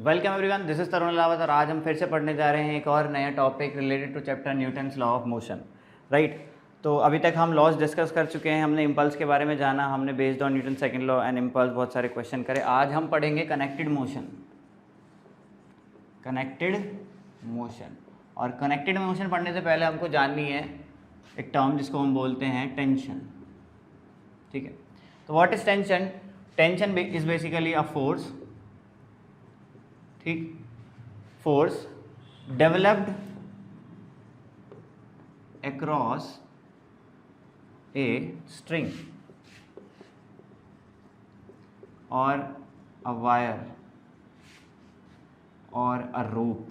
Welcome everyone, this is तरुण लावत और आज हम फिर से पढ़ने जा रहे हैं एक और नया topic related to chapter Newton's law of motion. Right, तो अभी तक हम लॉज डिस्कस कर चुके हैं, हमने इम्पल्स के बारे में जाना, हमने based on Newton second law and impulse बहुत सारे क्वेश्चन करे। आज हम पढ़ेंगे कनेक्टेड मोशन। और कनेक्टेड मोशन पढ़ने से पहले हमको जाननी है एक टर्म जिसको हम बोलते हैं टेंशन। ठीक है, तो what is tension? Tension is basically a force, ठीक, force developed across a string or a wire और अ रोप,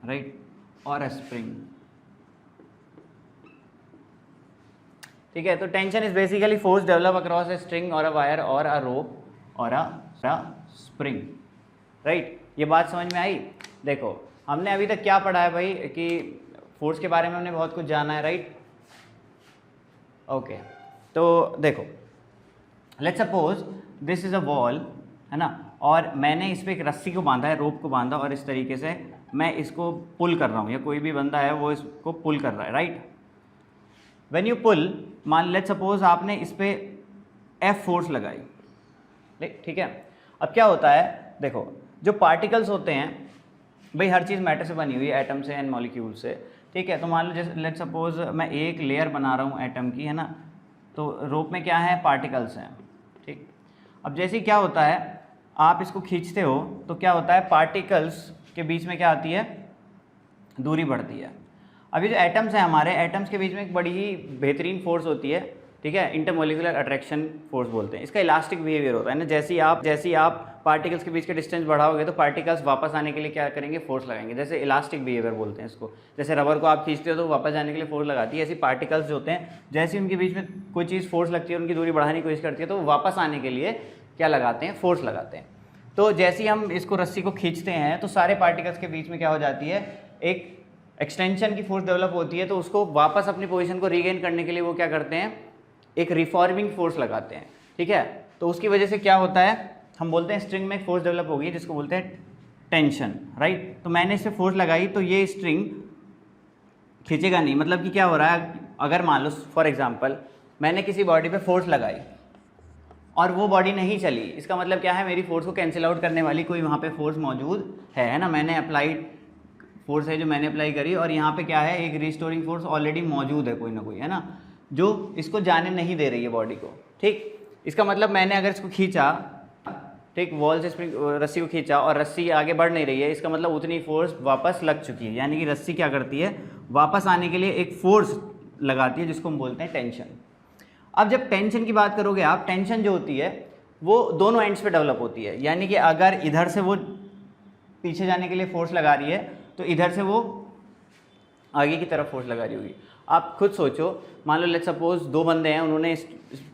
राइट, और अ स्प्रिंग। ठीक है, तो tension is basically force develop across a string or a wire और अ रोप और अ स्प्रिंग। राइट, ये बात समझ में आई? देखो, हमने अभी तक क्या पढ़ा है भाई कि फोर्स के बारे में हमने बहुत कुछ जाना है। राइट, ओके, तो देखो, let's suppose this is a wall, है ना, और मैंने इस पर एक रस्सी को बांधा है, रोप को बांधा, और इस तरीके से मैं इसको पुल कर रहा हूँ, या कोई भी बंदा है वो इसको पुल कर रहा है। राइट, व्हेन यू पुल, मान लेट्स सपोज आपने इस पर एफ फोर्स लगाई, ठीक है। अब क्या होता है, देखो, जो पार्टिकल्स होते हैं भाई, हर चीज़ मैटर से बनी हुई है, एटम से एंड मॉलिक्यूल से। ठीक है, तो मान लो जैसे लेट्स सपोज मैं एक लेयर बना रहा हूँ एटम की, है ना, तो रोप में क्या है, पार्टिकल्स हैं। ठीक, अब जैसे ही क्या होता है, आप इसको खींचते हो तो क्या होता है, पार्टिकल्स के बीच में क्या आती है, दूरी बढ़ती है। अभी जो एटम्स हैं हमारे, एटम्स के बीच में एक बड़ी ही बेहतरीन फोर्स होती है, ठीक है, इंटरमोलिकुलर अट्रैक्शन फोर्स बोलते हैं। इसका इलास्टिक बिहेवियर होता है ना, जैसे ही आप पार्टिकल्स के बीच के डिस्टेंस बढ़ाओगे तो पार्टिकल्स वापस आने के लिए क्या करेंगे, फोर्स लगाएंगे। जैसे इलास्टिक बिहेवियर बोलते हैं इसको। जैसे रबर को आप खींचते हो तो वापस जाने के लिए फोर्स लगाती है, ऐसी पार्टिकल्स जो होते हैं, जैसे उनके बीच में कोई चीज़ फोर्स लगती है, उनकी दूरी बढ़ाने की कोशिश करती है, तो वापस आने के लिए क्या लगाते हैं, फोर्स लगाते हैं। तो जैसे ही हम इसको रस्सी को खींचते हैं तो सारे पार्टिकल्स के बीच में क्या हो जाती है, एक एक्सटेंशन की फोर्स डेवलप होती है। तो उसको वापस अपनी पोजीशन को रीगेन करने के लिए वो क्या करते हैं, एक रिफॉर्मिंग फोर्स लगाते हैं। ठीक है, तो उसकी वजह से क्या होता है, हम बोलते हैं स्ट्रिंग में एक फोर्स डेवलप होगी जिसको बोलते हैं टेंशन। राइट, तो मैंने इस पर फोर्स लगाई तो ये स्ट्रिंग खींचेगा नहीं। मतलब कि क्या हो रहा है, अगर मान लो फॉर एग्जांपल मैंने किसी बॉडी पे फोर्स लगाई और वो बॉडी नहीं चली, इसका मतलब क्या है, मेरी फोर्स को कैंसिल आउट करने वाली कोई वहाँ पे फोर्स मौजूद है ना, मैंने अप्लाइड फोर्स है जो मैंने अप्लाई करी, और यहाँ पे क्या है, एक रिस्टोरिंग फोर्स ऑलरेडी मौजूद है कोई ना कोई, है ना, जो इसको जाने नहीं दे रही है बॉडी को। ठीक, इसका मतलब मैंने अगर इसको खींचा, ठीक, वॉल से स्प्रिंग रस्सी को खींचा और रस्सी आगे बढ़ नहीं रही है, इसका मतलब उतनी फोर्स वापस लग चुकी है। यानी कि रस्सी क्या करती है, वापस आने के लिए एक फोर्स लगाती है जिसको हम बोलते हैं टेंशन। अब जब टेंशन की बात करोगे आप, टेंशन जो होती है वो दोनों एंड्स पे डेवलप होती है। यानी कि अगर इधर से वो पीछे जाने के लिए फोर्स लगा रही है तो इधर से वो आगे की तरफ फोर्स लगा रही होगी। आप खुद सोचो, मान लो लेट्स सपोज दो बंदे हैं, उन्होंने इस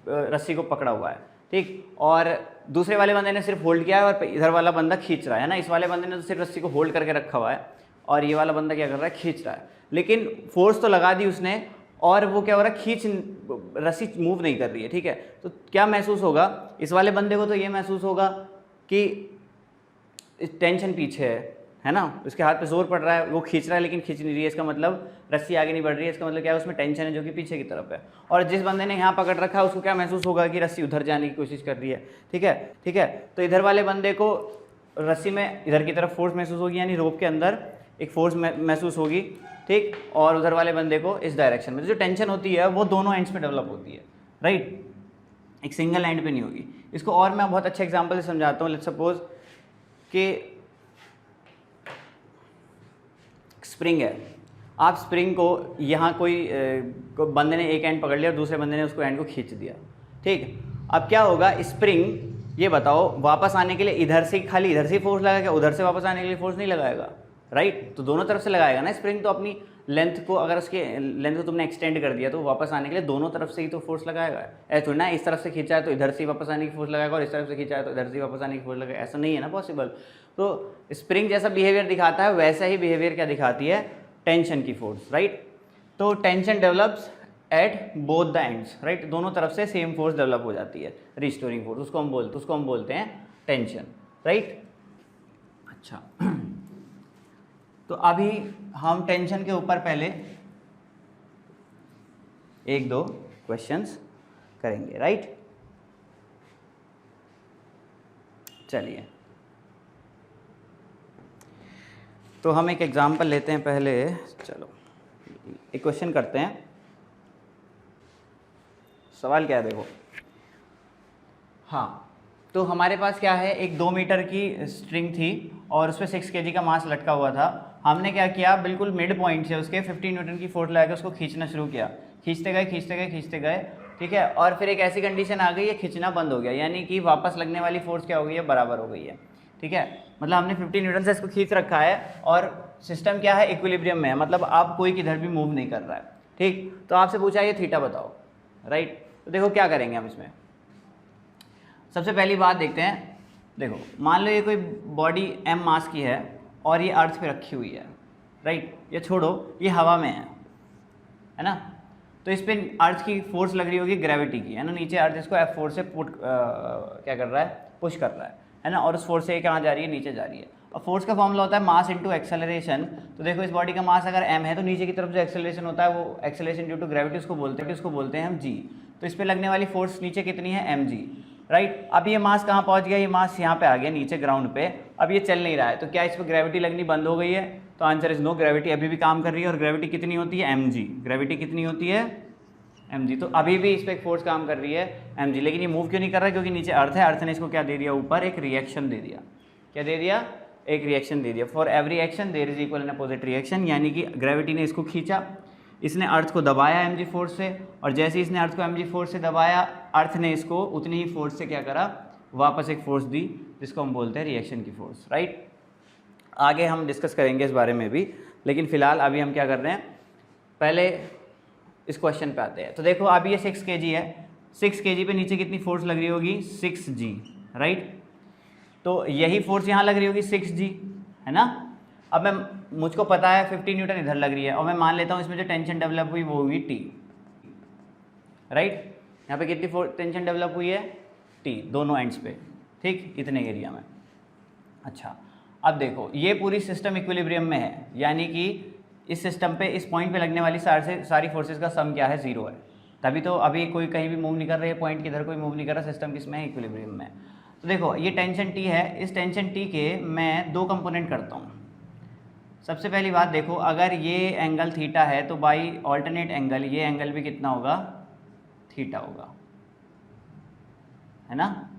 रस्सी को पकड़ा हुआ है, ठीक, और दूसरे वाले बंदे ने सिर्फ होल्ड किया है और इधर वाला बंदा खींच रहा है ना। इस वाले बंदे ने तो सिर्फ रस्सी को होल्ड करके रखा हुआ है और ये वाला बंदा क्या कर रहा है, खींच रहा है। लेकिन फोर्स तो लगा दी उसने, और वो क्या हो रहा है, रस्सी मूव नहीं कर रही है। ठीक है, तो क्या महसूस होगा, इस वाले बंदे को तो ये महसूस होगा कि टेंशन पीछे है ना, उसके हाथ पे जोर पड़ रहा है, वो खींच रहा है लेकिन खींच नहीं रही है, इसका मतलब रस्सी आगे नहीं बढ़ रही है, इसका मतलब क्या है, उसमें टेंशन है जो कि पीछे की तरफ है। और जिस बंदे ने यहाँ पकड़ रखा है उसको क्या महसूस होगा कि रस्सी उधर जाने की कोशिश कर रही है। ठीक है, ठीक है, तो इधर वाले बंदे को रस्सी में इधर की तरफ फोर्स महसूस होगी, यानी रोप के अंदर एक फोर्स महसूस होगी, ठीक, और उधर वाले बंदे को इस डायरेक्शन में। जो टेंशन होती है वो दोनों एंड्स में डेवलप होती है। राइट, एक सिंगल एंड पे नहीं होगी। इसको और मैं बहुत अच्छे एग्जाम्पल से समझाता हूँ। लेट्स सपोज कि स्प्रिंग है, आप स्प्रिंग को यहाँ को बंदे ने एक एंड पकड़ लिया और दूसरे बंदे ने उसको एंड को खींच दिया। ठीक, अब क्या होगा, स्प्रिंग, ये बताओ, वापस आने के लिए इधर से खाली इधर से फोर्स लगाएगा, उधर से वापस आने के लिए फोर्स नहीं लगाएगा। राइट, तो दोनों तरफ से लगाएगा ना स्प्रिंग। तो अपनी लेंथ को, अगर उसके लेंथ को तुमने एक्सटेंड कर दिया तो वापस आने के लिए दोनों तरफ से ही तो फोर्स लगाएगा। ऐसा थोड़ी ना, इस तरफ से खींचा है तो इधर से वापस आने की फोर्स लगाएगा, और इस तरफ से खींचा है तो इधर से वापस आने की फोर्स लगाएगा। ऐसा नहीं है ना पॉसिबल। तो स्प्रिंग जैसा बिहेवियर दिखाता है, वैसा ही बिहेवियर क्या दिखाती है, टेंशन की फोर्स। राइट, तो tension develops at both the ends. Right, दोनों तरफ से सेम फोर्स डेवलप हो जाती है, रिस्टोरिंग फोर्स, उसको हम बोलते हैं टेंशन। राइट। अच्छा तो अभी हम टेंशन के ऊपर पहले एक दो क्वेश्चंस करेंगे, राइट। चलिए तो हम एक एग्जांपल लेते हैं पहले। चलो एक क्वेश्चन करते हैं। सवाल क्या है देखो, हाँ तो हमारे पास क्या है, एक 2 मीटर की स्ट्रिंग थी और उस पर 6 kg का मास लटका हुआ था। हमने क्या किया, बिल्कुल मिड पॉइंट से उसके 15 न्यूटन की फोर्स लगा के उसको खींचना शुरू किया। खींचते गए खींचते गए खींचते गए, ठीक है। और फिर एक ऐसी कंडीशन आ गई, ये खींचना बंद हो गया, यानी कि वापस लगने वाली फोर्स क्या हो गई है, बराबर हो गई है, ठीक है। मतलब हमने 15 न्यूटन से इसको खींच रखा है और सिस्टम क्या है, इक्विलिब्रियम में है, मतलब आप कोई किधर भी मूव नहीं कर रहा है, ठीक। तो आपसे पूछा ये थीटा बताओ, राइट। तो देखो क्या करेंगे हम इसमें। सबसे पहली बात देखते हैं, देखो मान लो ये कोई बॉडी m मास की है और ये अर्थ पे रखी हुई है, राइट। ये छोड़ो, ये हवा में है ना। तो इस पर अर्थ की फोर्स लग रही होगी ग्रेविटी की, है ना। नीचे अर्थ इसको F4 से क्या कर रहा है, पुश कर रहा है ना। और उस फोर्स से कहाँ जा रही है, नीचे जा रही है। और फोर्स का फॉर्मूला होता है मास इंटू एक्सेलरेशन। तो देखो इस बॉडी का मास अगर m है तो नीचे की तरफ जो एक्सेलरेशन होता है वो एक्सेलरेशन ड्यू टू ग्रेविटी उसको बोलते हैं हम g। तो इस पर लगने वाली फोर्स नीचे कितनी है, mg, राइट। अब ये मास कहाँ पहुँच गया, ये मास यहाँ पे आ गया नीचे ग्राउंड पे। अब ये चल नहीं रहा है, तो क्या इस पर ग्रेविटी लगनी बंद हो गई है, तो आंसर इज नो, ग्रेविटी अभी भी काम कर रही है। और ग्रेविटी कितनी होती है, mg, ग्रेविटी कितनी होती है, mg। तो अभी भी इस पर एक फोर्स काम कर रही है mg, लेकिन ये मूव क्यों नहीं कर रहा है, क्योंकि नीचे अर्थ है। अर्थ ने इसको क्या दे दिया, ऊपर एक रिएक्शन दे दिया। क्या दे दिया, एक रिएक्शन दे दिया। For every action there is equal and opposite reaction, यानी कि ग्रेविटी ने इसको खींचा, इसने अर्थ को दबाया mg फोर्स से, और जैसे इसने अर्थ को mg फोर्स से दबाया, अर्थ ने इसको उतनी ही फोर्स से क्या करा, वापस एक फोर्स दी, जिसको हम बोलते हैं रिएक्शन की फोर्स, राइट। आगे हम डिस्कस करेंगे इस बारे में भी, लेकिन फिलहाल अभी हम क्या कर रहे हैं, पहले इस क्वेश्चन पे आते हैं। तो देखो अभी ये 6 kg है, 6 kg पे नीचे कितनी फोर्स लग रही होगी, 6g, राइट। तो यही फोर्स यहाँ लग रही होगी 6g, है ना। अब मुझको पता है 50 न्यूटन इधर लग रही है, और मैं मान लेता हूँ इसमें जो टेंशन डेवलप हुई वो हुई T, राइट। यहाँ पे कितनी टेंशन डेवलप हुई है, T, दोनों एंड्स पे, ठीक, इतने एरिया में। अच्छा अब देखो ये पूरी सिस्टम इक्विलिब्रियम में है, यानी कि इस सिस्टम पे इस पॉइंट पे लगने वाली सारी फोर्सेज का सम क्या है, 0 है। तभी तो अभी कोई कहीं भी मूव नहीं कर रहा है, पॉइंट किधर कोई मूव नहीं कर रहा, सिस्टम किस में है, इक्विलिब्रियम में। तो देखो ये टेंशन T है, इस टेंशन T के मैं 2 कंपोनेंट करता हूँ। सबसे पहली बात देखो, अगर ये एंगल थीटा है तो बाई ऑल्टरनेट एंगल ये एंगल भी कितना होगा, थीटा होगा, है ना।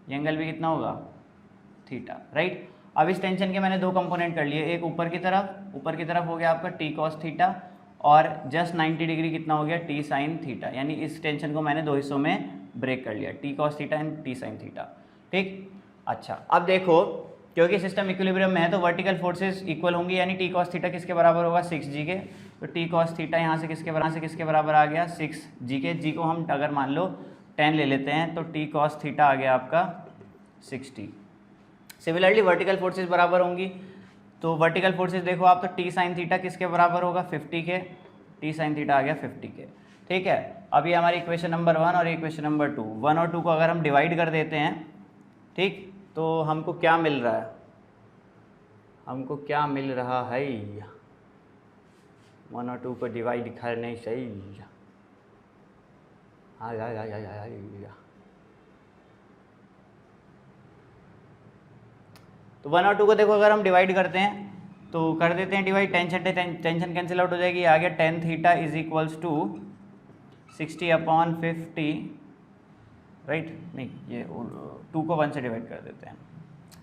ये एंगल भी कितना होगा, थीटा, राइट। अब इस टेंशन के मैंने 2 कंपोनेंट कर लिए, एक ऊपर की तरफ हो गया आपका टी कॉस थीटा, और जस्ट 90 डिग्री कितना हो गया, टी साइन थीटा। यानी इस टेंशन को मैंने 2 हिस्सों में ब्रेक कर लिया, T cos theta and T sine theta, ठीक। अच्छा अब देखो क्योंकि सिस्टम इक्विलिब्रियम में है तो वर्टिकल फोर्सेस इक्वल होंगी, यानी टी कॉस थीटा किसके बराबर होगा, 6g के। तो टी कॉस थीटा यहाँ से किसके बराबर आ गया, 6g के। g को हम अगर मान लो 10 ले लेते हैं तो टी कॉस थीटा आ गया आपका 60। सिमिलरली वर्टिकल फोर्सेस बराबर होंगी, तो वर्टिकल फोर्सेस देखो आप, तो टी साइन थीटा किसके बराबर होगा, 50 के। टी साइन थीटा आ गया 50 के, ठीक है। अब ये हमारी इक्वेशन नंबर 1 और इक्वेशन नंबर 2, 1 और 2 को अगर हम डिवाइड कर देते हैं, ठीक, तो हमको क्या मिल रहा है, हमको क्या मिल रहा है, 1 और 2 को डिवाइड करने से तो 1 और 2 को देखो अगर हम डिवाइड करते हैं तो कर देते हैं डिवाइड, टेंशन कैंसिल आउट हो जाएगी, आ गया tan theta is equals to 60/50, right. नहीं ये 2 को 1 से डिवाइड कर देते हैं,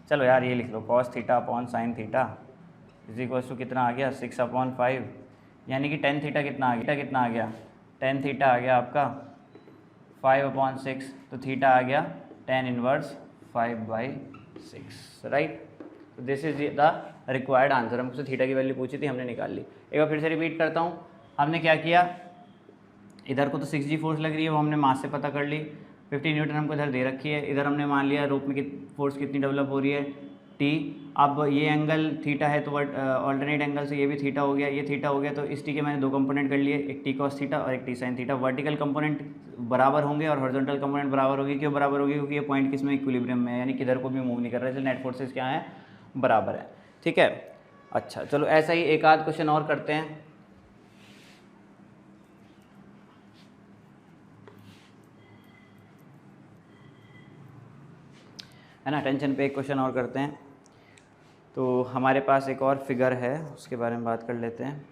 चलो यार ये लिख लो, cos theta upon sine theta is equals to कितना आ गया, 6/5, यानी कि tan थीटा कितना आ गया, tan थीटा आ गया आपका 5/6, तो थीटा आ गया tan इनवर्स 5/6, राइट। तो this is the required answer. हमसे थीटा की वैल्यू पूछी थी, हमने निकाल ली। एक बार फिर से रिपीट करता हूँ, हमने क्या किया, इधर को तो 6g फोर्स लग रही है, वो हमने मास से पता कर ली, 50 न्यूटन हमको इधर दे रखी है, इधर हमने मान लिया रूप में फोर्स कितनी डेवलप हो रही है, टी। अब ये एंगल थीटा है तो ऑल्टरनेट एंगल से ये भी थीटा हो गया, ये थीटा हो गया, तो इस टी के मैंने दो कंपोनेंट कर लिए, एक टी कॉस थीटा और एक T sine theta. Vertical component बराबर होंगे और हॉरिजॉन्टल कंपोनेंट बराबर होगी। क्यों बराबर होगी? क्योंकि ये पॉइंट किस में इक्विलिब्रियम में है, यानी किधर को भी मूव नहीं कर रहा है, इसलिए नेट फोर्सेस क्या है? बराबर है। ठीक है, अच्छा चलो ऐसा ही एक आध क्वेश्चन और करते हैं। है ना, टेंशन पे एक क्वेश्चन और करते हैं। तो हमारे पास एक और फिगर है, उसके बारे में बात कर लेते हैं।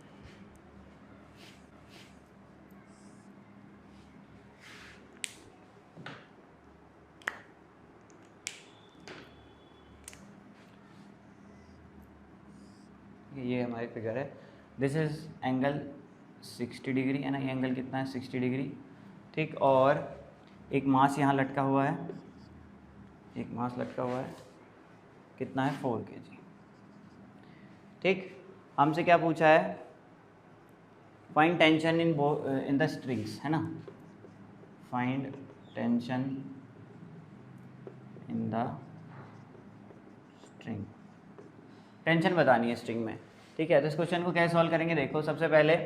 ये हमारी फिगर है, दिस इज़ एंगल 60 डिग्री, है ना। ये एंगल कितना है? 60 डिग्री। ठीक, और एक मास यहाँ लटका हुआ है, एक मास लटका हुआ है, कितना है? 4 kg। ठीक, हमसे क्या पूछा है? Find tension in the strings, है ना। Find tension in the string, tension बतानी है स्ट्रिंग में। ठीक है, तो इस क्वेश्चन को कैसे सॉल्व करेंगे? देखो, सबसे पहले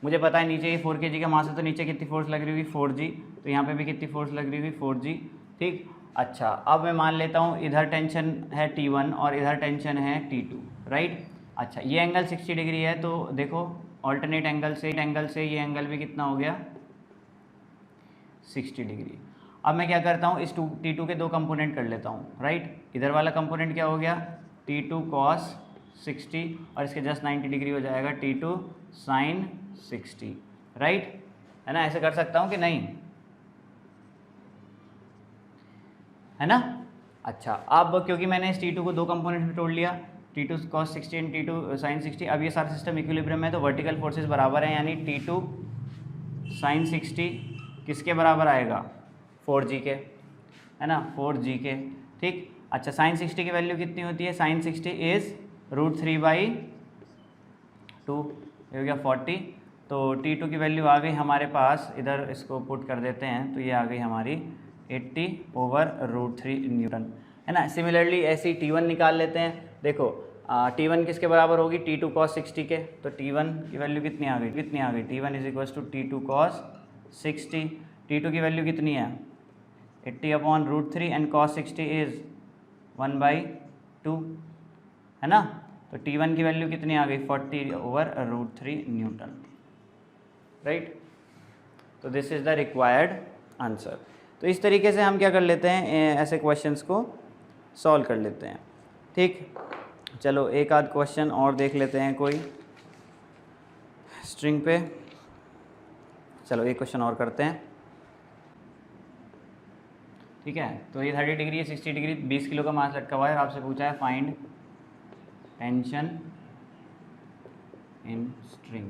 मुझे पता है नीचे ये 4 kg का मास है, तो नीचे कितनी फोर्स लग रही होगी? 4g। तो यहाँ पे भी कितनी फोर्स लग रही होगी? 4g। ठीक, अच्छा अब मैं मान लेता हूँ इधर टेंशन है T1 और इधर टेंशन है T2, राइट। अच्छा, ये एंगल 60 डिग्री है, तो देखो ऑल्टरनेट एंगल से ये एंगल भी कितना हो गया? 60 डिग्री। अब मैं क्या करता हूँ, इस T2 के दो कंपोनेंट कर लेता हूँ, राइट। इधर वाला कंपोनेंट क्या हो गया? T2 cos 60 और इसके जस्ट 90 डिग्री हो जाएगा T2 sin 60, राइट, है ना। ऐसे कर सकता हूँ कि नहीं? है ना। अच्छा, अब क्योंकि मैंने इस T2 को दो कंपोनेंट में तोड़ लिया, T2 cos 60 and T2 sin 60, अब ये सारा सिस्टम इक्विलिब्रियम में, तो वर्टिकल फोर्सेस बराबर है, यानी T2 sin 60 किसके बराबर आएगा? 4g के, है ना, 4g के। ठीक, अच्छा sin 60 की वैल्यू कितनी होती है? sin 60 इज़ √3/2, ये हो गया 40। तो T2 की वैल्यू आ गई हमारे पास, इधर इसको पुट कर देते हैं, तो ये आ गई हमारी 80/√3 न्यूटन, है ना। सिमिलरली ऐसे ही T1 निकाल लेते हैं। देखो T1 किसके बराबर होगी? T2 cos 60 के, तो T1 की वैल्यू कितनी आ गई? T1 is equal to T2 cos 60। T2 की वैल्यू कितनी है? 80/√3 एंड cos 60 इज 1/2, है ना। तो T1 की वैल्यू कितनी आ गई? 40/√3 न्यूटन, राइट। तो this is the required answer. तो इस तरीके से हम क्या कर लेते हैं, ऐसे क्वेश्चंस को सॉल्व कर लेते हैं। ठीक, चलो एक आध क्वेश्चन और देख लेते हैं कोई स्ट्रिंग पे। चलो एक क्वेश्चन और करते हैं। ठीक है, तो ये 30 डिग्री, 60 डिग्री, 20 किलो का मास लटका हुआ है और आपसे पूछा है फाइंड टेंशन इन स्ट्रिंग,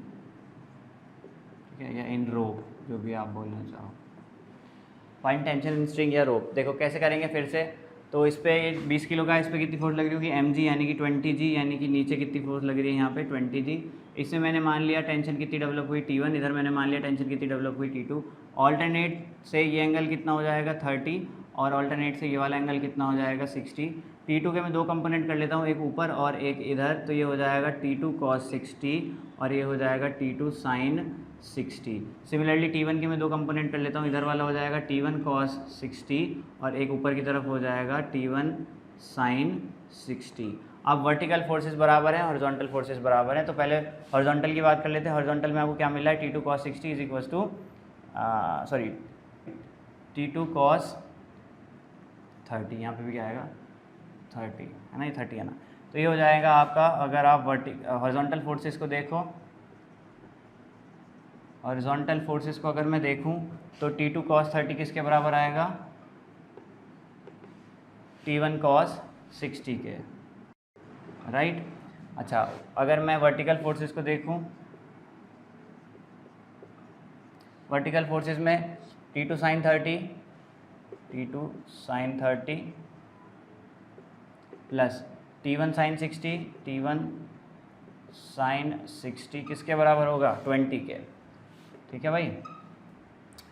ठीक है, या इन रोप, जो भी आप बोलना चाहो। फाइंड टेंशन इन स्ट्रिंग या रोप। देखो कैसे करेंगे फिर से। तो इस पर 20 किलो का, इस पर कितनी फोर्स लग रही होगी? mg, यानी कि 20g, यानी कि नीचे कितनी फोर्स लग रही है? यहाँ पे 20g। इसमें मैंने मान लिया टेंशन कितनी डेवलप हुई? T1। इधर मैंने मान लिया टेंशन कितनी डेवलप हुई? T2। ऑल्टरनेट से ये एंगल कितना हो जाएगा? 30, और ऑल्टरनेट से ये वाला एंगल कितना हो जाएगा? 60। T2 के मैं दो कंपोनेंट कर लेता हूँ, एक ऊपर और एक इधर, तो ये हो जाएगा T2 cos 60 और ये हो जाएगा T2 sin 60। सिमिलरली T1 के मैं दो कंपोनेंट कर लेता हूँ, इधर वाला हो जाएगा T1 cos 60 और एक ऊपर की तरफ हो जाएगा T1 sin 60। अब वर्टिकल फोर्सेस बराबर हैं, हॉरिजॉन्टल फोर्सेस बराबर हैं, तो पहले हॉरिजॉन्टल की बात कर लेते हैं। हॉरिजॉन्टल में आपको क्या मिला है? T2 cos 60 is equal to T2 cos 30, यहाँ पे भी क्या आएगा? 30, है ना, ये 30 है ना। तो ये हो जाएगा आपका, अगर आप हॉरिजॉन्टल फोर्सेस को देखो, हॉरिजॉन्टल फोर्सेस को अगर मैं देखूं तो T2 cos 30 किसके बराबर आएगा? T1 cos 60 के, राइट। अच्छा, अगर मैं वर्टिकल फोर्सेस को देखूं, वर्टिकल फोर्सेस में T2 sin 30 plus T1 sin 60, T1 sin 60 किसके बराबर होगा? 20 के, ठीक है भाई,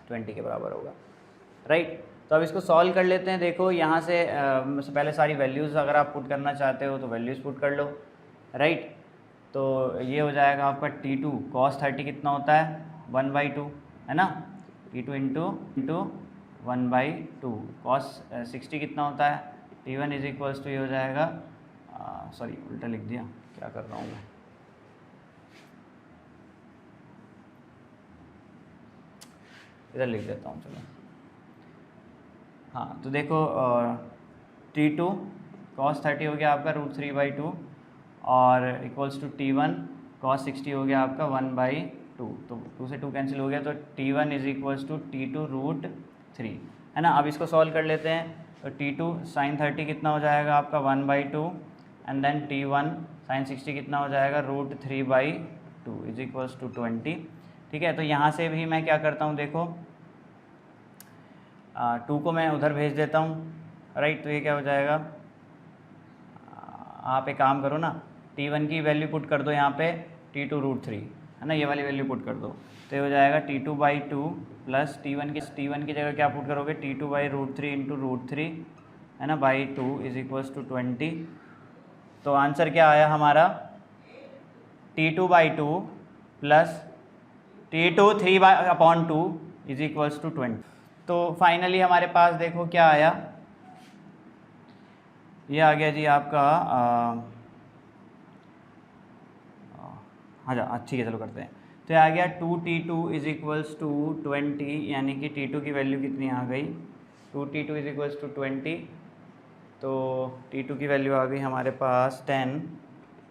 20 के बराबर होगा, राइट। तो अब इसको सॉल्व कर लेते हैं। देखो यहाँ से पहले सारी वैल्यूज़ अगर आप पुट करना चाहते हो तो वैल्यूज़ पुट कर लो, राइट। तो ये हो जाएगा आपका T2 cos 30 कितना होता है 1/2, है ना। T2 इंटू 1/2 cos 60 कितना होता है T1 इज इक्वल्स टू ये हो जाएगा, सॉरी उल्टा लिख दिया, क्या कर रहा हूँ मैं, इधर लिख देता हूँ चलो। हाँ तो देखो T2 cos 30 हो गया आपका √3/2 और इक्वल्स टू T1 cos 60 हो गया आपका 1/2, तो 2 से 2 कैंसिल हो गया, तो T1 is equals to T2 √3, है ना। अब इसको सॉल्व कर लेते हैं। तो T2 sin 30 कितना हो जाएगा आपका 1/2 एंड देन T1 sin 60 कितना हो जाएगा √3/2 इज इक्वल्स टू 20। ठीक है, तो यहाँ से भी मैं क्या करता हूँ, देखो 2 को मैं उधर भेज देता हूँ, राइट। तो ये क्या हो जाएगा, आप एक काम करो ना, T1 की वैल्यू पुट कर दो यहाँ पे T2 √3, है ना, ये वाली वैल्यू पुट कर दो। तो ये हो जाएगा T2/2 प्लस T1 की जगह क्या पुट करोगे T2/√3 इंटू √3, है ना, बाई 2 इज इक्वल्स टू 20। तो आंसर क्या आया हमारा T2/2 plus T2 3/2 is equals to 20। तो फाइनली हमारे पास देखो क्या आया, ये आ गया जी आपका हाँ ठीक है चलो करते हैं। तो ये आ गया 2T2 इज इक्वल्स टू 20, यानी कि T2 की वैल्यू कितनी आ गई 2T2 इज इक्वल्स टू 20। तो T2 की वैल्यू आ गई हमारे पास 10,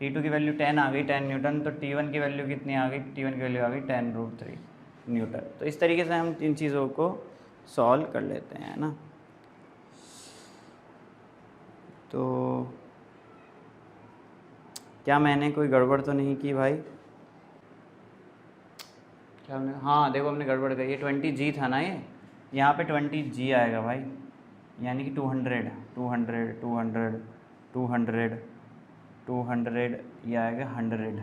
T2 की वैल्यू 10 आ गई 10 न्यूटन। तो T1 की वैल्यू कितनी आ गई, T1 की वैल्यू आ गई 10√3 न्यूटन। तो इस तरीके से हम इन चीज़ों को सॉल्व कर लेते हैं, है ना। तो क्या मैंने कोई गड़बड़ तो नहीं की भाई, क्या हमने, हाँ देखो हमने गड़बड़ करी, ये 20G था ना, ये यहाँ पे 20G आएगा भाई, यानी कि 200 200 200 200 200 ये आएगा 100,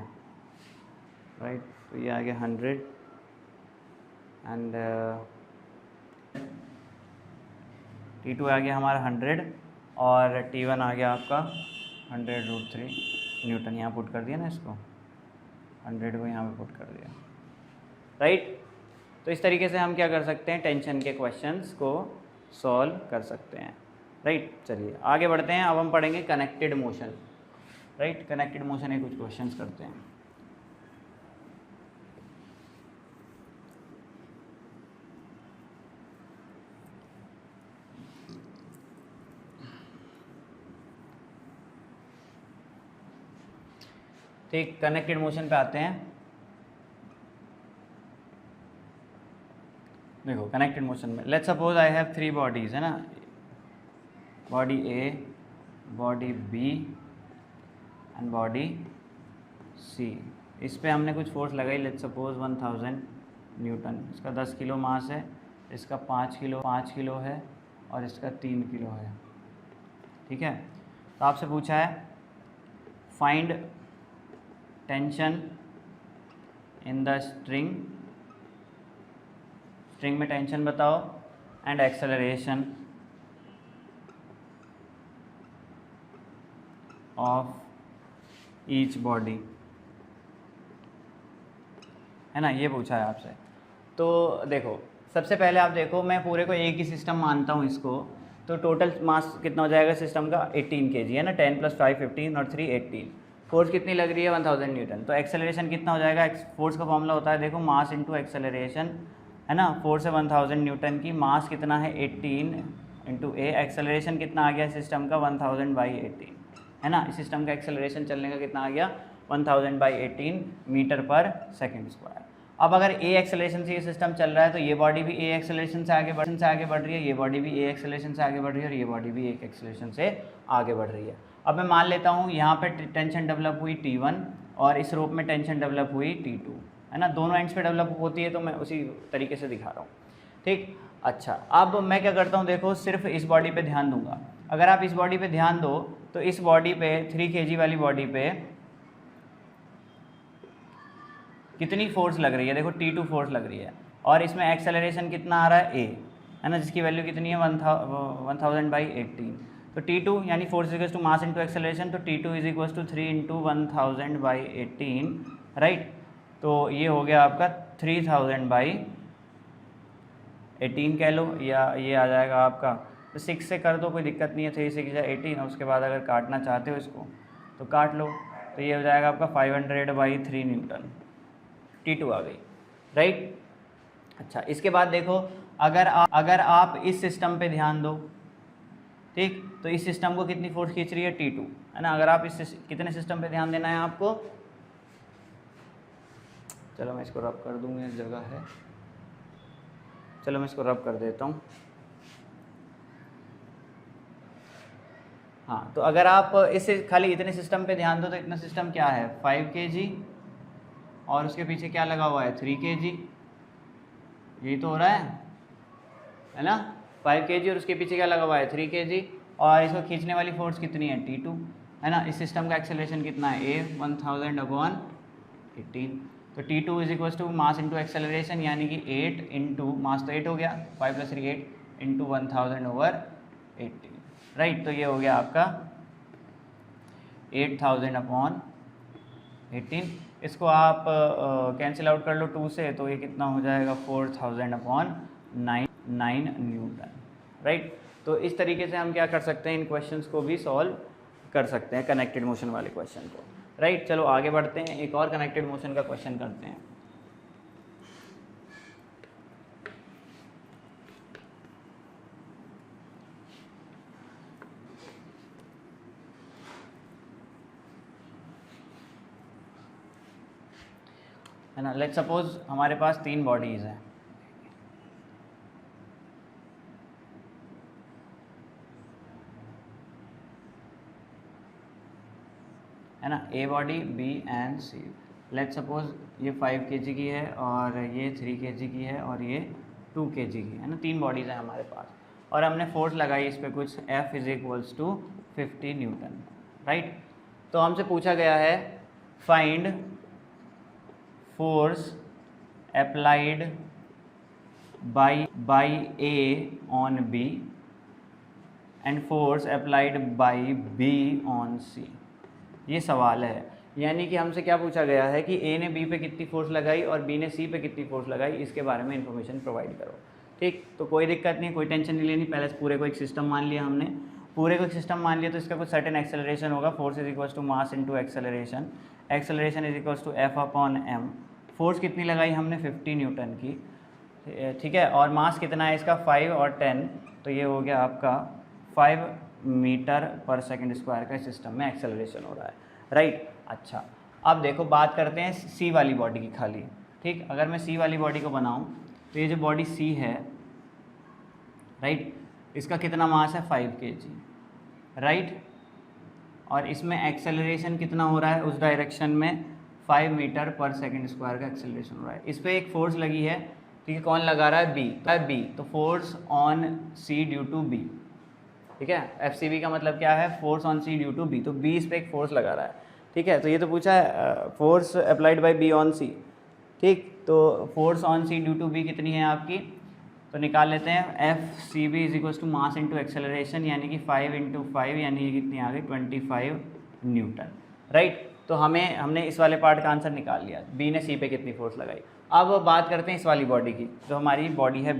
राइट। तो ये आ गया 100 एंड T2 आ गया हमारा 100 और T1 आ गया आपका 100√3 न्यूटन। यहाँ पुट कर दिया ना इसको, 100 को यहाँ पे पुट कर दिया, राइट। तो इस तरीके से हम क्या कर सकते हैं, टेंशन के क्वेश्चंस को सॉल्व कर सकते हैं, राइट। चलिए आगे बढ़ते हैं, अब हम पढ़ेंगे connected motion, right. Connected motion के कुछ क्वेश्चंस करते हैं। ठीक, कनेक्टेड मोशन पे आते हैं। देखो कनेक्टेड मोशन में let's suppose I have 3 bodies, है ना, body A, body B and body C. इस पे हमने कुछ फोर्स लगाई, लेट्स सपोज 1000 न्यूटन। इसका 10 किलो मास है, इसका 5 किलो है और इसका 3 किलो है, ठीक है। तो आपसे पूछा है find tension in the string में टेंशन बताओ and acceleration of each body, है ना, ये पूछा है आपसे। तो देखो सबसे पहले आप देखो, मैं पूरे को एक ही सिस्टम मानता हूँ इसको। तो टोटल मास कितना हो जाएगा सिस्टम का 18 kg, है ना, 10 + 5 15 और 3 18। फोर्स कितनी लग रही है 1000 न्यूटन। तो एक्सेलरेशन कितना हो जाएगा, फोर्स का फॉर्मूला होता है देखो मास इंटू एक्सेलरेशन, है ना। फोर्स है 1000 न्यूटन की, मास कितना है 18 इंटू ए, एक्सेलरेशन कितना आ गया सिस्टम का 1000/18, है ना। इस सिस्टम का एक्सेलरेशन चलने का कितना आ गया 1000/18 मीटर पर सेकेंड स्क्वायर। अब अगर ए एक्सेलरेशन से ये सिस्टम चल रहा है तो ये बॉडी भी ए एक्सेलरेशन से आगे बढ़ रही है, ये बॉडी भी ए एक्सेलरेशन से आगे बढ़ रही है और ये बॉडी भी एक एक्सेलरेशन से आगे बढ़ रही है। अब मैं मान लेता हूँ यहाँ पे टेंशन डेवलप हुई T1 और इस रोप में टेंशन डेवलप हुई T2, है ना। दोनों एंड्स पे डेवलप होती है, तो मैं उसी तरीके से दिखा रहा हूँ, ठीक। अच्छा, अब मैं क्या करता हूँ, देखो सिर्फ इस बॉडी पे ध्यान दूंगा। अगर आप इस बॉडी पे ध्यान दो तो इस बॉडी पे 3 kg वाली बॉडी पे कितनी फोर्स लग रही है, देखो T2 फोर्स लग रही है और इसमें एक्सेलरेशन कितना आ रहा है a, है ना, जिसकी वैल्यू कितनी है 1000/18। तो T2 यानी force equals to mass into acceleration, तो T2 is equals to 3 × 1000/18, right. तो ये हो गया आपका 3000/18 कह लो, या ये आ जाएगा आपका, तो 6 से कर दो, कोई दिक्कत नहीं है, 3 6 18, और उसके बाद अगर काटना चाहते हो इसको तो काट लो, तो ये हो जाएगा आपका 500/3 न्यूटन, T2 आ गई, राइट। अच्छा, इसके बाद देखो, अगर आप इस सिस्टम पे ध्यान दो, ठीक, तो इस सिस्टम को कितनी फोर्स खींच रही है, T2, है ना। अगर आप इस कितने सिस्टम पे ध्यान देना है आपको, चलो मैं इसको रब कर दूंगा, इस जगह है, चलो मैं इसको रब कर देता हूँ। हाँ, तो अगर आप इससे खाली इतने सिस्टम पे ध्यान दो, तो इतना सिस्टम क्या है, 5 kg, और उसके पीछे क्या लगा हुआ है, 3 kg, यही तो हो रहा है ना। 5 kg और उसके पीछे क्या लगा हुआ है, 3 kg, और इसको खींचने वाली फोर्स कितनी है, T2, है ना। इस सिस्टम का एक्सेलरेशन कितना है, A 1000/18। तो T2 is equal to mass into acceleration, यानी कि 8 इंटू मास, तो 8 हो गया, 5 + 3 8 इंटू 1000/18, राइट। तो ये हो गया आपका 8000/18। इसको आप कैंसिल आउट कर लो 2 से, तो ये कितना हो जाएगा, 4000/9 न्यूटन, राइट। तो इस तरीके से हम क्या कर सकते हैं, इन क्वेश्चंस को भी सॉल्व कर सकते हैं, कनेक्टेड मोशन वाले क्वेश्चन को, राइट। चलो आगे बढ़ते हैं, एक और कनेक्टेड मोशन का क्वेश्चन करते हैं। है ना, लेट्स सपोज हमारे पास 3 बॉडीज़ हैं, है ना, A body, B and C। Let's suppose ये 5 kg की है, और ये 3 kg की है, और ये 2 kg की है ना, 3 बॉडीज़ हैं हमारे पास, और हमने फोर्स लगाई इस पर कुछ F is equals to 50 newton, right. तो हमसे पूछा गया है find force applied by A on B and force applied by B on C। ये सवाल है, यानी कि हमसे क्या पूछा गया है कि A ने B पे कितनी फोर्स लगाई और B ने C पे कितनी फोर्स लगाई, इसके बारे में इन्फॉर्मेशन प्रोवाइड करो, ठीक। तो कोई दिक्कत नहीं, कोई टेंशन नहीं लेनी, पहले पूरे को एक सिस्टम मान लिया हमने, पूरे को एक सिस्टम मान लिया, तो इसका कुछ सर्टेन एक्सेलरेशन होगा, force is equals to mass into acceleration, acceleration is equals to F/m। Force कितनी लगाई हमने, 50 न्यूटन की, ठीक है, और मास कितना है इसका, 5 और 10, तो ये हो गया आपका 5 मीटर/सेकंड स्क्वायर का सिस्टम में एक्सेलरेशन हो रहा है, राइट। अच्छा, अब देखो बात करते हैं C वाली बॉडी की खाली, ठीक। अगर मैं C वाली बॉडी को बनाऊं, तो ये जो बॉडी C है, राइट, इसका कितना मास है, 5 kg, राइट, और इसमें एक्सेलरेशन कितना हो रहा है, उस डायरेक्शन में 5 मीटर/सेकंड स्क्वायर का एक्सेलरेशन हो रहा है। इस पर एक फोर्स लगी है, ठीक है, कौन लगा रहा है, B, तो force on C due to B, ठीक है। FCB का मतलब क्या है, force on C due to B, तो B इस पर एक फोर्स लगा रहा है, ठीक है। तो ये तो पूछा है force applied by B on C, ठीक। तो force on C due to B कितनी है आपकी, तो निकाल लेते हैं, FCB is equals to mass into acceleration, यानी कि 5 × 5, यानी ये कितनी आ गई, 25 न्यूटन, राइट। तो हमने इस वाले पार्ट का आंसर निकाल लिया, B ने C पे कितनी फोर्स लगाई। अब बात करते हैं इस वाली बॉडी की, जो हमारी बॉडी है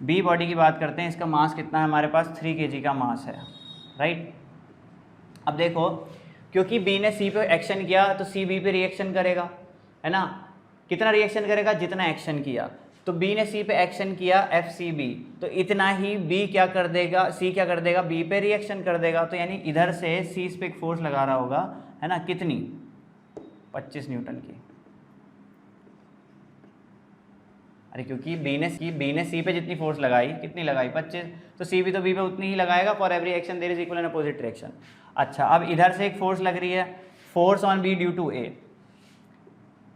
B बॉडी की बात करते हैं। इसका मास कितना है हमारे पास, 3 kg का मास है, राइट। अब देखो, क्योंकि B ने C पे एक्शन किया, तो C B पे रिएक्शन करेगा, है ना। कितना रिएक्शन करेगा, जितना एक्शन किया, तो B ने C पे एक्शन किया, FCB, तो इतना ही B क्या कर देगा, C क्या कर देगा, B पे रिएक्शन कर देगा। तो यानी इधर से C इस पे एक फोर्स लगा रहा होगा, है ना, कितनी, 25 न्यूटन की। अरे क्योंकि B ने C पे जितनी फोर्स लगाई, कितनी लगाई, 25, तो C भी तो B पे उतनी ही लगाएगा, for every action there is equal and opposite direction. अच्छा, अब इधर से एक फोर्स लग रही है, force on B due to A,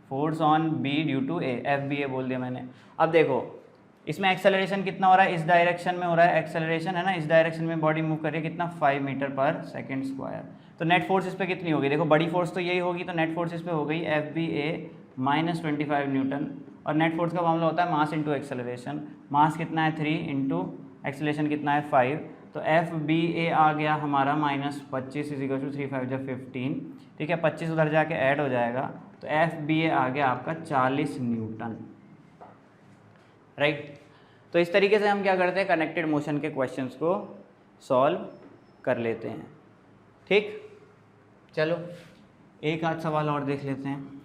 force on B due to A, FBA बोल दिया मैंने। अब देखो, इसमें एक्सेलरेशन कितना हो रहा है, इस डायरेक्शन में हो रहा है एक्सेलरेशन, है ना, इस डायरेक्शन में बॉडी मूव कर रही है, कितना, 5 मीटर/सेकंड स्क्वायर। तो नेट फोर्स इस पर कितनी होगी, देखो बड़ी फोर्स तो यही होगी, तो नेट फोर्स इस पर हो गई FBA -25 न्यूटन, और नेट फोर्स का मामला होता है मास इंटू एक्सेलरेशन। मास कितना है 3 इंटू एक्सेलरेशन कितना है 5, तो एफ बी ए आ गया हमारा -25 = 3 5 = 15, ठीक है। 25 उधर जाके ऐड हो जाएगा, तो एफ बी ए आ गया आपका 40 न्यूटन, राइट। तो इस तरीके से हम क्या करते हैं, कनेक्टेड मोशन के क्वेश्चंस को सॉल्व कर लेते हैं, ठीक। चलो एक आध सवाल और देख लेते हैं।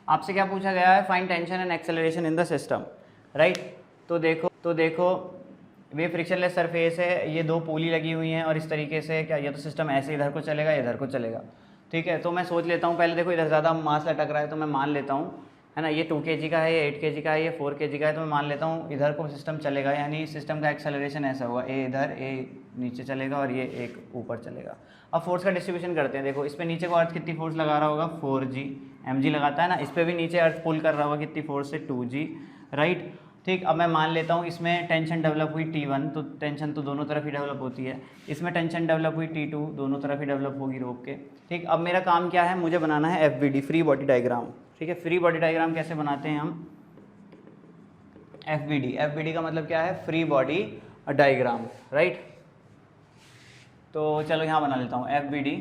आपसे क्या पूछा गया है, find tension and acceleration in the system, right. तो देखो वे फ्रिक्शनलेस सरफेस है, ये दो पुली लगी हुई हैं और इस तरीके से क्या ये तो सिस्टम ऐसे इधर को चलेगा इधर को चलेगा, ठीक है। तो मैं सोच लेता हूँ पहले, देखो इधर ज़्यादा मास लटक रहा है तो मैं मान लेता हूँ, है ना, ये 2 kg का है, ये 8 kg का है, ये 4 kg का है, तो मैं मान लेता हूँ इधर को सिस्टम चलेगा, यानी सिस्टम का एक्सेलरेशन ऐसा होगा, ए इधर ए नीचे चलेगा और ये एक ऊपर चलेगा। अब फोर्स का डिस्ट्रीब्यूशन करते हैं। देखो इस पर नीचे को अर्थ कितनी फोर्स लगा रहा होगा 4G, mg लगाता है ना, इस पर भी नीचे अर्थ पुल कर रहा होगा कितनी फोर्स से 2G, राइट, ठीक। अब मैं मान लेता हूँ इसमें टेंशन डेवलप हुई T1, तो टेंशन तो दोनों तरफ ही डेवलप होती है, इसमें टेंशन डेवलप हुई T2, दोनों तरफ ही डेवलप होगी रोक के, ठीक। अब मेरा काम क्या है, मुझे बनाना है FBD, फ्री बॉडी डायग्राम, ठीक है। फ्री बॉडी डायग्राम कैसे बनाते हैं हम, FBD का मतलब क्या है, फ्री बॉडी डायग्राम, राइट। तो चलो यहाँ बना लेता हूँ FBD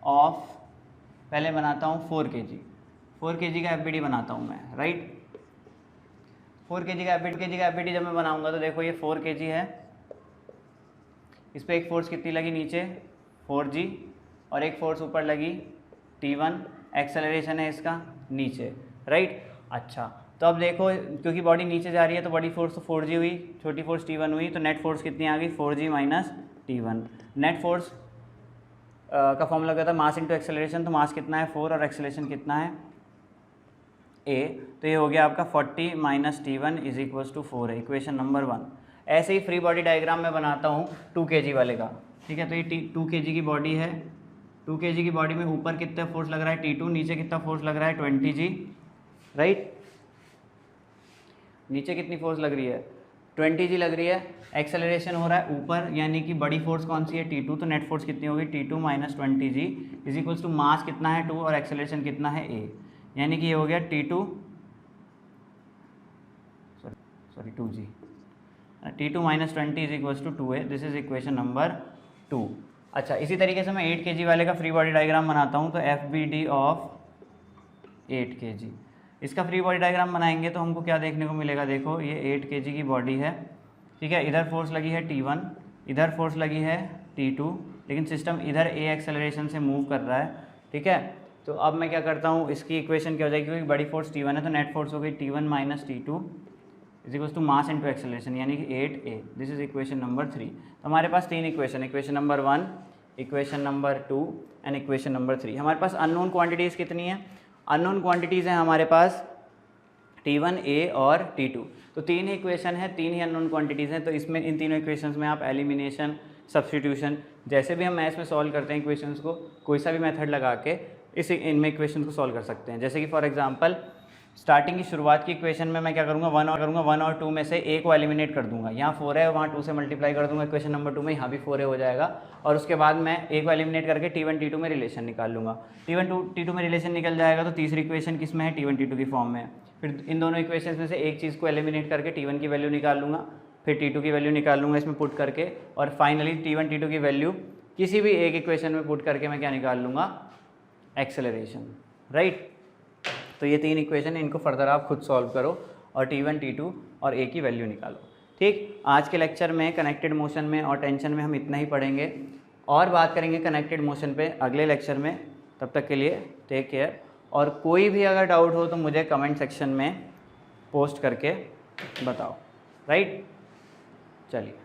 ऑफ, पहले बनाता हूँ 4 kg का FBD बनाता हूँ मैं, राइट। 4 kg का FBD जब मैं बनाऊंगा तो देखो ये 4 kg है, इस पर एक फोर्स कितनी लगी नीचे 4G और एक फोर्स ऊपर लगी T1, एक्सेलरेशन है इसका नीचे, राइट। अच्छा तो अब देखो क्योंकि बॉडी नीचे जा रही है तो बड़ी फोर्स तो 4G हुई, छोटी फोर्स T1 हुई, तो नेट फोर्स कितनी आ गई 4G - T1। नेट फोर्स का फॉर्मूला क्या था, मास इंटू एक्सेलरेशन, तो मास कितना है 4 और एक्सेलरेशन कितना है A, तो ये हो गया आपका 40 - T1 = 4 है, इक्वेशन नंबर 1। ऐसे ही फ्री बॉडी डायग्राम में बनाता हूँ 2 kg वाले का, ठीक है। तो ये 2 kg की बॉडी है, 2 kg की बॉडी में ऊपर कितना फोर्स लग रहा है T2, नीचे कितना फोर्स लग रहा है 20G, राइट। नीचे कितनी फोर्स लग रही है 20G लग रही है, एक्सेलरेशन हो रहा है ऊपर, यानी कि बड़ी फोर्स कौन सी है T2, तो नेट फोर्स कितनी होगी T2 - 20G = मास कितना है 2 और एक्सेलरेशन कितना है A, यानी कि ये हो गया T2 2G, T2 - 20 = 2A, this is equation number 2। अच्छा इसी तरीके से मैं 8 kg वाले का फ्री बॉडी डायग्राम बनाता हूँ, तो FBD ऑफ 8 kg, इसका फ्री बॉडी डायग्राम बनाएंगे तो हमको क्या देखने को मिलेगा, देखो ये 8 kg की बॉडी है, ठीक है। इधर फोर्स लगी है T1, इधर फोर्स लगी है T2, लेकिन सिस्टम इधर A एक्सेलरेशन से मूव कर रहा है, ठीक है। तो अब मैं क्या करता हूँ, इसकी इक्वेशन क्या हो जाएगी, क्योंकि बड़ी फोर्स T1 है तो नेट फोर्स हो गई T1 - T2 = मास इंटू एक्सेलरेशन, यानी कि 8A, this is equation number 3। तो हमारे पास 3 equation, equation number 1, equation number 2 and equation number 3। हमारे पास अननोन क्वांटिटीज़ कितनी है, अननोन क्वांटिटीज़ हैं हमारे पास T1, A और T2, तो 3 ही इक्वेशन है, 3 ही अननोन क्वांटिटीज़ हैं। तो इसमें इन तीनों इक्वेशंस में आप एलिमिनेशन, सब्स्टिट्यूशन, जैसे भी हम मैथ्स में सॉल्व करते हैं इक्वेशंस को, कोई सा भी मेथड लगा के इनमें इक्वेशन को सॉल्व कर सकते हैं। जैसे कि फॉर एग्जांपल स्टार्टिंग की शुरुआत की इक्वेशन में मैं क्या करूँगा, 1 और 2 में से A को एलिमिनेट कर दूंगा, यहाँ 4 है वहाँ 2 से मल्टीप्लाई कर दूंगा, इक्वेशन नंबर 2 में यहाँ भी 4 हो जाएगा, और उसके बाद मैं A को एलिमिनेट करके T1 T2 में रिलेशन निकाल लूँगा। T1 T2 में रिलेशन निकल जाएगा तो तीसरी इक्वेशन किस में है, T1 T2 की फॉर्म में है। फिर इन दोनों इक्वेशन में से एक चीज़ को एलिमिनेट करके T1 की वैल्यू निकाल लूँगा, फिर T2 की वैल्यू निकाल लूँगा इसमें पुट करके, और फाइनली T1 T2 की वैल्यू किसी भी एक इक्वेशन में पुट करके मैं क्या निकाल लूँगा, एक्सेलरेशन, राइट। तो ये 3 इक्वेशन है, इनको फर्दर आप खुद सॉल्व करो और T1 T2 और A की वैल्यू निकालो। ठीक, आज के लेक्चर में कनेक्टेड मोशन में और टेंशन में हम इतना ही पढ़ेंगे और बात करेंगे कनेक्टेड मोशन पे अगले लेक्चर में। तब तक के लिए टेक केयर, और कोई भी अगर डाउट हो तो मुझे कमेंट सेक्शन में पोस्ट करके बताओ। राइट, चलिए।